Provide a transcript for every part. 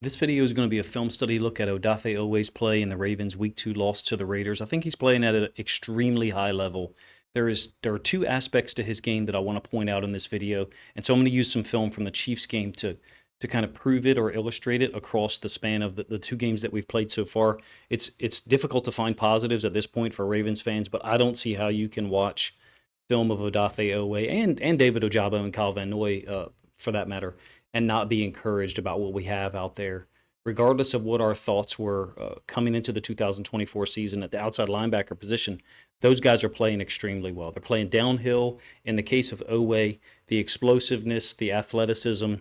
This video is going to be a film study look at Odafe Oweh's play in the Ravens' Week 2 loss to the Raiders. I think he's playing at an extremely high level. There are two aspects to his game that I want to point out in this video, and so I'm going to use some film from the Chiefs game to kind of prove it or illustrate it across the span of the two games that we've played so far. It's difficult to find positives at this point for Ravens fans, but I don't see how you can watch film of Odafe Oweh and David Ojabo and Kyle Van Noy, for that matter, and not be encouraged about what we have out there, regardless of what our thoughts were coming into the 2024 season at the outside linebacker position. Those guys are playing extremely well. They're playing downhill. In the case of Oweh, the explosiveness, the athleticism,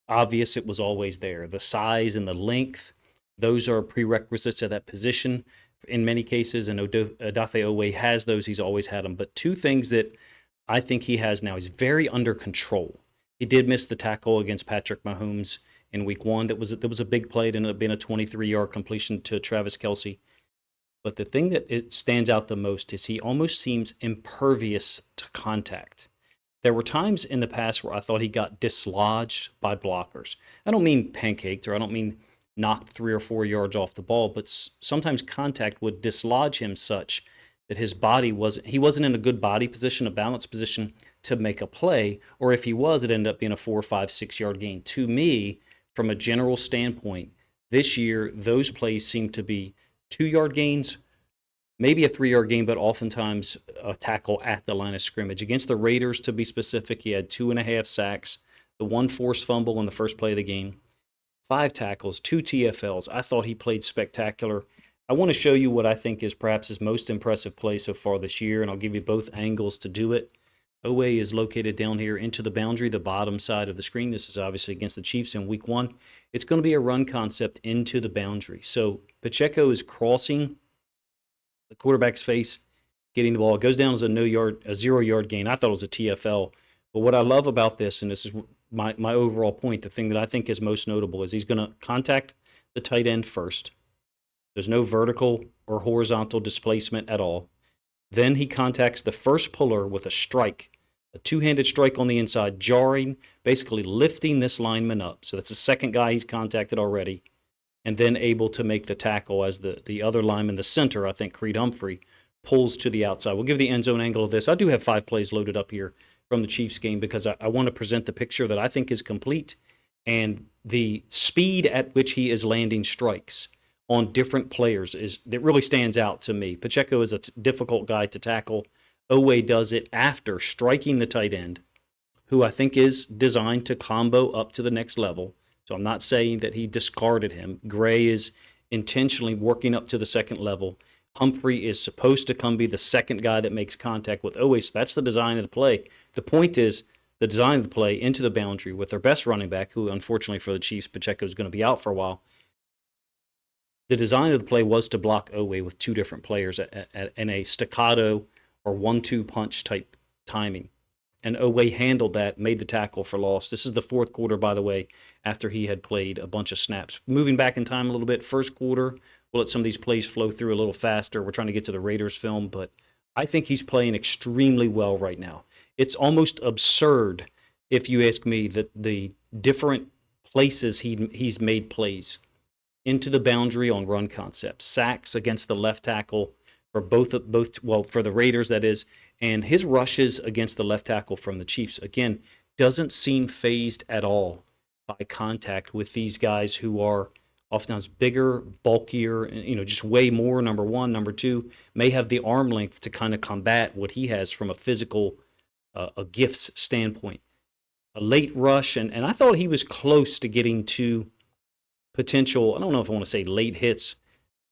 obvious, it was always there. The size and the length, those are prerequisites to that position in many cases, and Odafe Oweh has those. He's always had them. But two things that I think he has now, he's very under control. He did miss the tackle against Patrick Mahomes in week 1. That was a big play. It ended up being a 23-yard completion to Travis Kelce. But the thing that it stands out the most is he almost seems impervious to contact. There were times in the past where I thought he got dislodged by blockers. I don't mean pancaked, or I don't mean knocked 3 or 4 yards off the ball, but sometimes contact would dislodge him such that his body wasn't in a good body position, a balanced position to make a play, or if he was, it ended up being a 4, 5, 6 yard gain. To me, from a general standpoint, this year, those plays seem to be 2 yard gains, maybe a 3 yard gain, but oftentimes a tackle at the line of scrimmage. Against the Raiders, to be specific, he had 2.5 sacks, the 1 forced fumble on the first play of the game, 5 tackles, 2 TFLs. I thought he played spectacular. I want to show you what I think is perhaps his most impressive play so far this year, and I'll give you both angles to do it. Oweh is located down here into the boundary, the bottom side of the screen. This is obviously against the Chiefs in week 1. It's going to be a run concept into the boundary. So Pacheco is crossing the quarterback's face, getting the ball. It goes down as a 0 yard gain. I thought it was a TFL. But what I love about this, and this is my overall point, the thing that I think is most notable, is he's going to contact the tight end first. There's no vertical or horizontal displacement at all. Then he contacts the first puller with a strike, a two-handed strike on the inside, jarring, basically lifting this lineman up. So that's the second guy he's contacted already, and then able to make the tackle as the other lineman, the center, I think, Creed Humphrey, pulls to the outside. We'll give the end zone angle of this. I do have 5 plays loaded up here from the Chiefs game because I want to present the picture that I think is complete, and the speed at which he is landing strikes on different players that really stands out to me. Pacheco is a difficult guy to tackle. Oweh does it after striking the tight end, who I think is designed to combo up to the next level. So I'm not saying that he discarded him. Gray is intentionally working up to the second level. Humphrey is supposed to come be the second guy that makes contact with Oweh. So that's the design of the play. The point is the design of the play into the boundary with their best running back, who unfortunately for the Chiefs, Pacheco is going to be out for a while. The design of the play was to block Oweh with 2 different players in a staccato or 1-2 punch type timing. And Oweh handled that, made the tackle for loss. This is the 4th quarter, by the way, after he had played a bunch of snaps. Moving back in time a little bit, first quarter, we'll let some of these plays flow through a little faster. We're trying to get to the Raiders film, but I think he's playing extremely well right now. It's almost absurd, if you ask me, that the different places he's made plays. Into the boundary on run concepts, sacks against the left tackle for for the Raiders, that is, and his rushes against the left tackle from the Chiefs, again, doesn't seem fazed at all by contact with these guys who are oftentimes bigger, bulkier, just way more, number one. Number two, may have the arm length to kind of combat what he has from a physical, a gifts standpoint. A late rush, and I thought he was close to getting to potential, I don't know if I want to say late hits,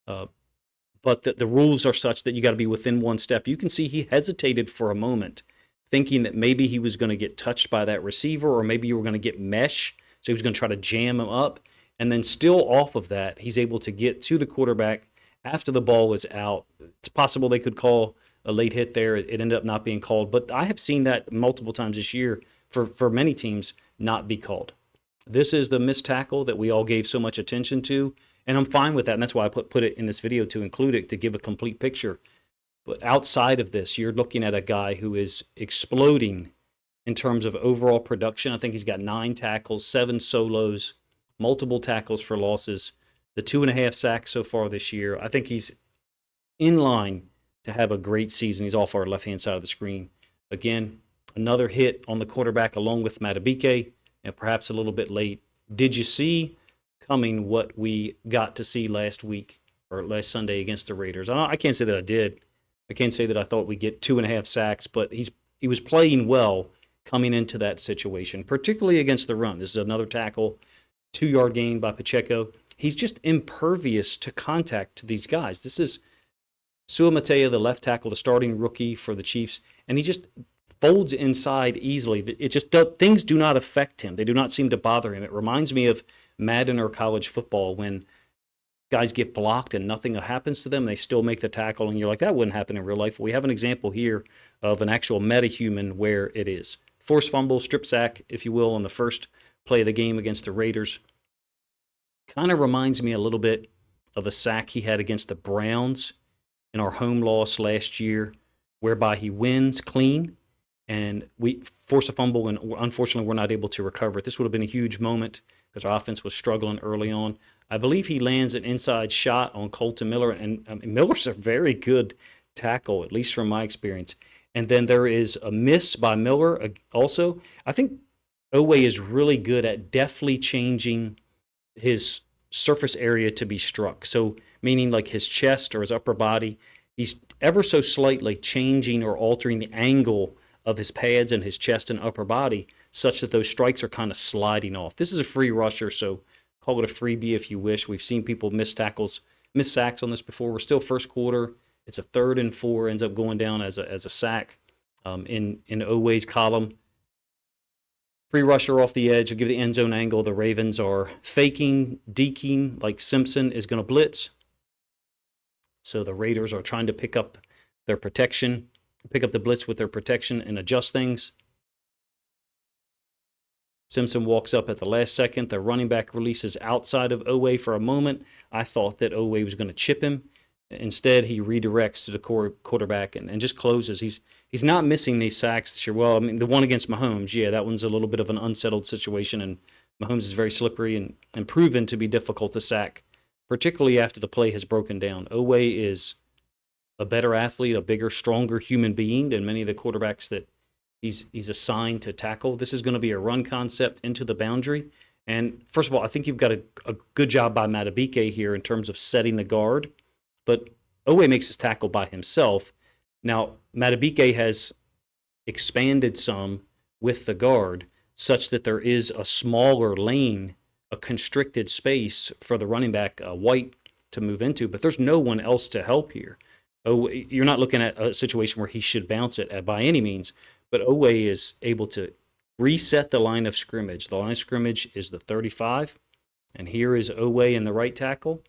but the rules are such that you got to be within 1 step. You can see he hesitated for a moment, thinking that maybe he was going to get touched by that receiver, or maybe you were going to get mesh, so he was going to try to jam him up. And then still off of that, he's able to get to the quarterback after the ball is out. It's possible they could call a late hit there. It ended up not being called. But I have seen that multiple times this year for many teams not be called. This is the missed tackle that we all gave so much attention to, and I'm fine with that, and that's why I put it in this video to include it, to give a complete picture. But outside of this, you're looking at a guy who is exploding in terms of overall production. I think he's got 9 tackles, 7 solos, multiple tackles for losses, the 2.5 sacks so far this year. I think he's in line to have a great season. He's off our left-hand side of the screen. Again, another hit on the quarterback along with Matabike, and perhaps a little bit late. Did you see coming what we got to see last week or last Sunday against the Raiders? I can't say that I did. I can't say that I thought we'd get 2.5 sacks, but he was playing well coming into that situation, particularly against the run. This is another tackle, 2-yard gain by Pacheco. He's just impervious to contact to these guys. This is Sua Matea, the left tackle, the starting rookie for the Chiefs, and he just folds inside easily. It just things do not affect him. They do not seem to bother him. It reminds me of Madden or college football when guys get blocked and nothing happens to them. They still make the tackle, and you're like, that wouldn't happen in real life. We have an example here of an actual metahuman where it is. Forced fumble, strip sack, if you will, on the first play of the game against the Raiders. Kind of reminds me a little bit of a sack he had against the Browns in our home loss last year, whereby he wins clean and we force a fumble, and unfortunately we're not able to recover it. This would have been a huge moment because our offense was struggling early on. I believe he lands an inside shot on Colton Miller, and Miller's a very good tackle, at least from my experience. And then there is a miss by Miller also. I think Oweh is really good at deftly changing his surface area to be struck. So meaning like his chest or his upper body, he's ever so slightly changing or altering the angle of his pads and his chest and upper body such that those strikes are kind of sliding off. This is a free rusher, so call it a freebie if you wish. We've seen people miss sacks on this before. We're still first quarter. It's a 3rd and 4, ends up going down as a sack in Oweh's column. Free rusher off the edge. I'll give the end zone angle. The Ravens are faking, deking, like Simpson is going to blitz. So the Raiders are trying to pick up their protection, pick up the blitz with their protection and adjust things. Simpson walks up at the last second. The running back releases outside of Oweh for a moment. I thought that Oweh was going to chip him. Instead, he redirects to the quarterback and just closes. He's not missing these sacks this year. Well, I mean, the one against Mahomes, yeah, that one's a little bit of an unsettled situation, and Mahomes is very slippery and proven to be difficult to sack, particularly after the play has broken down. Oweh is a better athlete, a bigger, stronger human being than many of the quarterbacks that he's assigned to tackle. This is going to be a run concept into the boundary. And first of all, I think you've got a good job by Matabike here in terms of setting the guard. But Oweh makes his tackle by himself. Now, Matabike has expanded some with the guard such that there is a smaller lane, a constricted space for the running back, White, to move into. But there's no one else to help here. You're not looking at a situation where he should bounce it by any means. But Oweh is able to reset the line of scrimmage. The line of scrimmage is the 35. And here is Oweh in the right tackle.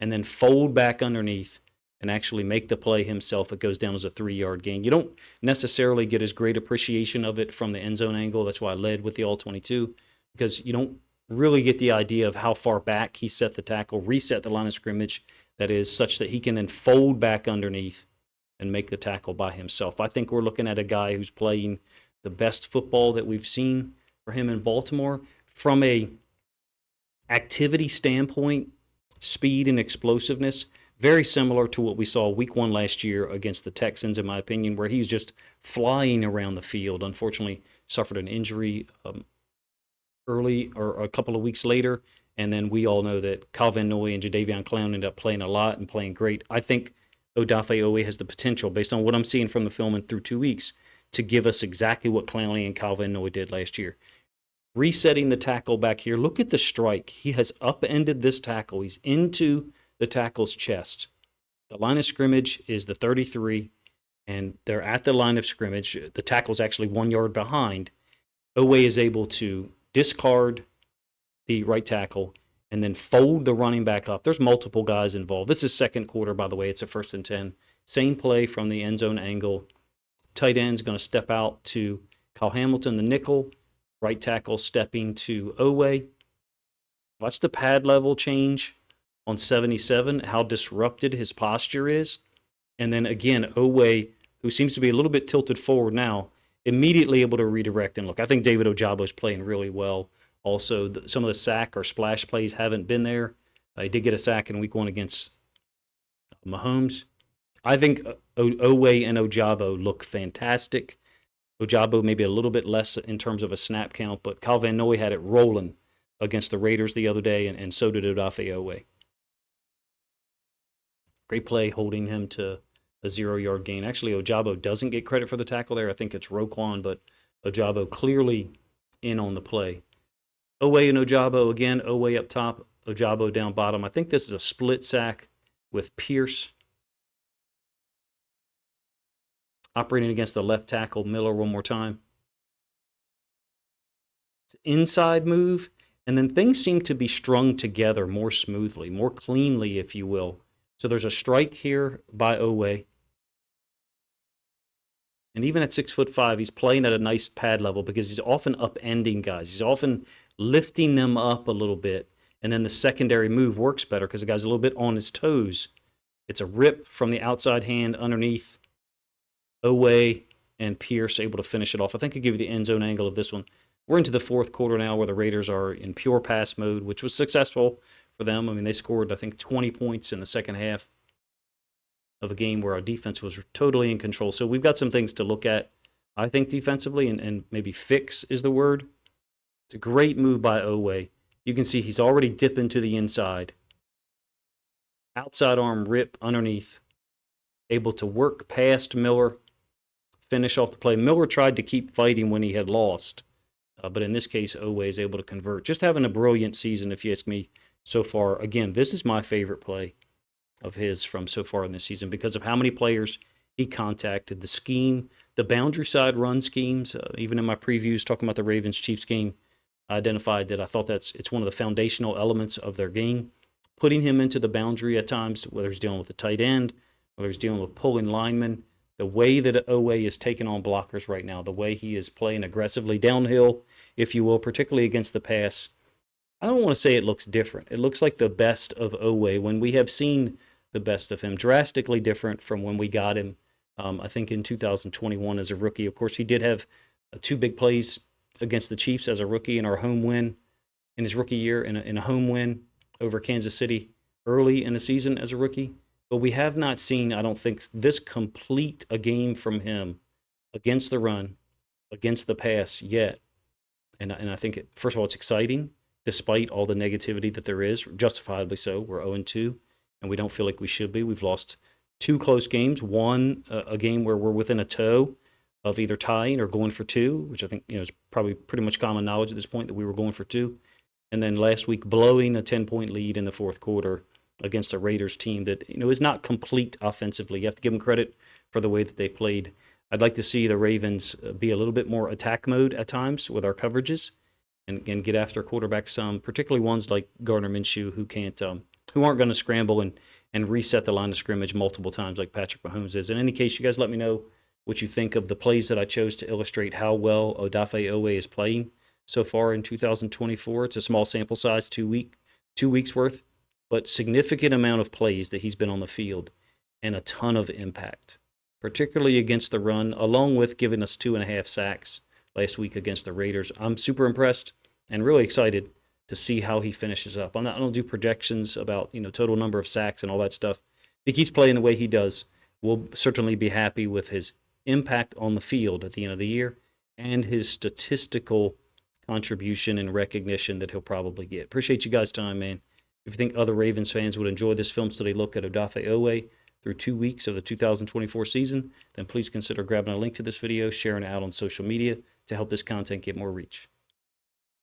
And then fold back underneath and actually make the play himself. It goes down as a 3-yard gain. You don't necessarily get as great appreciation of it from the end zone angle. That's why I led with the all-22, because you don't really get the idea of how far back he set the tackle, reset the line of scrimmage, that is, such that he can then fold back underneath and make the tackle by himself. I think we're looking at a guy who's playing the best football that we've seen for him in Baltimore. From a activity standpoint, speed and explosiveness, very similar to what we saw week 1 last year against the Texans, in my opinion, where he was just flying around the field. Unfortunately, suffered an injury early or a couple of weeks later, and then we all know that Kyle Van Noy and Jadeveon Clown ended up playing a lot and playing great. I think Odafe Oweh has the potential, based on what I'm seeing from the film and through 2 weeks, to give us exactly what Clowney and Kyle Van Noy did last year. Resetting the tackle back here. Look at the strike. He has upended this tackle. He's into the tackle's chest. The line of scrimmage is the 33, and they're at the line of scrimmage. The tackle's actually 1 yard behind. Oweh is able to discard the right tackle and then fold the running back up. There's multiple guys involved. This is second quarter, by the way. It's a 1st and 10. Same play from the end zone angle. Tight end's going to step out to Kyle Hamilton, the nickel. Right tackle stepping to Oweh. Watch the pad level change on 77, how disrupted his posture is. And then again, Oweh, who seems to be a little bit tilted forward now, immediately able to redirect and look. I think David Ojabo is playing really well Also, some of the sack or splash plays haven't been there. He did get a sack in week 1 against Mahomes. I think Oweh and Ojabo look fantastic. Ojabo maybe a little bit less in terms of a snap count, but Kyle Van Noy had it rolling against the Raiders the other day, and so did Odafe Oweh. Great play holding him to a 0-yard gain. Actually, Ojabo doesn't get credit for the tackle there. I think it's Roquan, but Ojabo clearly in on the play. Oweh and Ojabo again. Oweh up top, Ojabo down bottom. I think this is a split sack with Pierce operating against the left tackle. Miller one more time. It's an inside move, and then things seem to be strung together more smoothly, more cleanly, if you will. So there's a strike here by Oweh. And even at 6'5", he's playing at a nice pad level because he's often upending guys. He's often lifting them up a little bit. And then the secondary move works better because the guy's a little bit on his toes. It's a rip from the outside hand underneath. Oweh and Pierce able to finish it off. I think I'll give you the end zone angle of this one. We're into the fourth quarter now where the Raiders are in pure pass mode, which was successful for them. I mean, they scored, I think, 20 points in the second half of a game where our defense was totally in control. So we've got some things to look at, I think, defensively, and maybe fix is the word. It's a great move by Oweh. You can see he's already dipping to the inside. Outside arm rip underneath. Able to work past Miller, finish off the play. Miller tried to keep fighting when he had lost. But in this case, Oweh is able to convert. Just having a brilliant season, if you ask me, so far. Again, this is my favorite play of his from so far in this season because of how many players he contacted, the scheme, the boundary side run schemes. Even in my previews talking about the Ravens-Chiefs game, I identified that I thought it's one of the foundational elements of their game. Putting him into the boundary at times, whether he's dealing with the tight end, whether he's dealing with pulling linemen, the way that Oweh is taking on blockers right now, the way he is playing aggressively downhill, if you will, particularly against the pass, I don't want to say it looks different. It looks like the best of Oweh when we have seen the best of him, drastically different from when we got him, I think, in 2021 as a rookie. Of course, he did have 2 big plays against the Chiefs as a rookie in our home win, in his rookie year, in a home win over Kansas City early in the season as a rookie. But we have not seen, I don't think, this complete a game from him against the run, against the pass yet. And I think, first of all, it's exciting, despite all the negativity that there is, justifiably so. We're 0-2, and we don't feel like we should be. We've lost 2 close games. One, a game where we're within a toe of either tying or going for 2, which I think is probably pretty much common knowledge at this point that we were going for 2. And then last week, blowing a 10-point lead in the fourth quarter against a Raiders team that is not complete offensively. You have to give them credit for the way that they played. I'd like to see the Ravens be a little bit more attack mode at times with our coverages and get after quarterbacks some, particularly ones like Gardner Minshew who aren't going to scramble and reset the line of scrimmage multiple times like Patrick Mahomes is. In any case, you guys let me know what you think of the plays that I chose to illustrate how well Odafe Oweh is playing so far in 2024. It's a small sample size, 2 weeks worth, but significant amount of plays that he's been on the field and a ton of impact, particularly against the run, along with giving us 2.5 sacks last week against the Raiders. I'm super impressed and really excited to see how he finishes up. I don't do projections about total number of sacks and all that stuff. If he keeps playing the way he does, we'll certainly be happy with his impact on the field at the end of the year and his statistical contribution and recognition that he'll probably get. Appreciate you guys' time, man. If you think other Ravens fans would enjoy this film study look at Odafe Oweh through 2 weeks of the 2024 season, then please consider grabbing a link to this video, sharing it out on social media to help this content get more reach.